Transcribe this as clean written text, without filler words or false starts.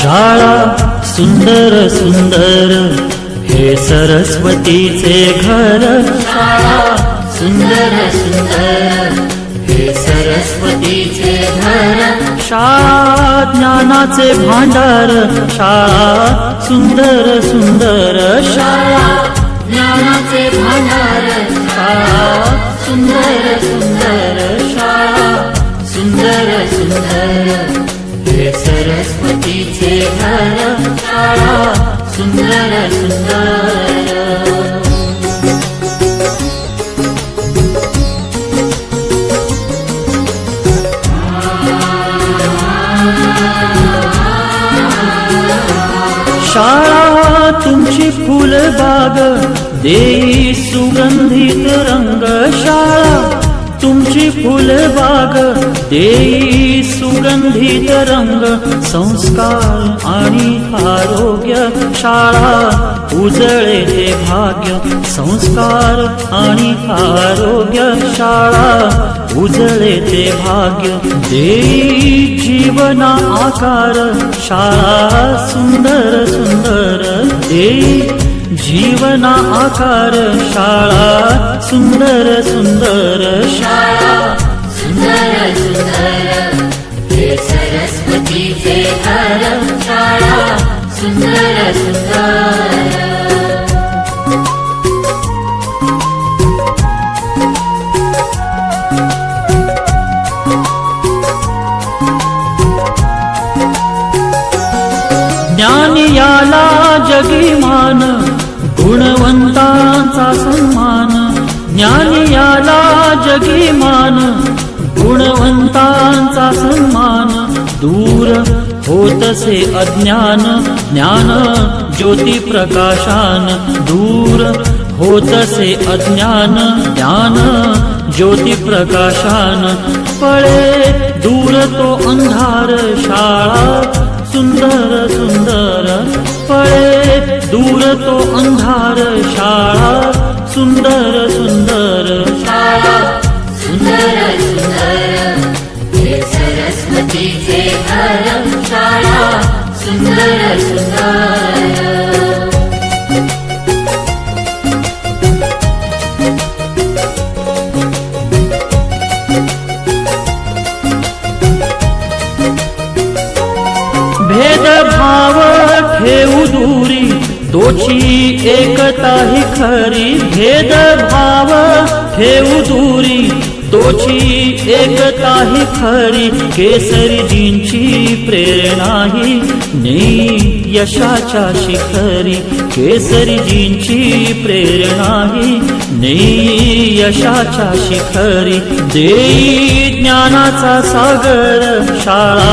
शाळा सुंदर सुंदर हे सरस्वतीचे घर। शाळा सुंदर सुंदर हे सरस्वतीचे घर। शाळा ज्ञानाचे भांडार। शाळा सुंदर सुंदर शाळा ज्ञानाचे भांडार। शाळा सुंदर सुंदर शाळा सुंदर सुंदर हे सरस्वतीचे घर। शाळा सुंदर सुंदर। शाळा तुमची फुलबाग देई सुगंधित रंग। शाळा तुमची फुलबाग देई सुगंधित रंग। संस्कार आणि आरोग्य शाळा उजळे ते भाग्य। संस्कार आणि आरोग्य शाळा उजळे ते भाग्य। देई जीवना आकार शाळा सुंदर सुंदर देई जीवना आकार। शाळा सुंदर सुंदर शाळा सुंदर सुंदर हे सरस्वतीचे घर। शाळा सुंदर सुंदर। ज्ञान याला जगी मान गुणवंतांचा सन्मान। ज्ञान याला जगी मान गुणवंतांचा सन्मान। दूर होतसे अज्ञान ज्ञान ज्योती प्रकाशान। दूर होतसे अज्ञान ज्ञान ज्योती प्रकाशान। पळे दूर तो अंधार शाळा सुंदर सुंदर। पळे दूर तो अंधार शाळा सुंदर सुंदर शाळा सुंदर सुंदर हे सरस्वतीचे घर। शाळा सुंदर सुंदर। भेदभाव ठेवू दूरी तोची एकता ही खरी। भेदभाव ठेवू दूरी तोची एकता ही खरी। केसरीजींची प्रेरणा ही नेई यशाच्या शिखरी। केसरीजींची प्रेरणा ही नेई यशाच्या शिखरी। देई ज्ञानाचा सागर शाळा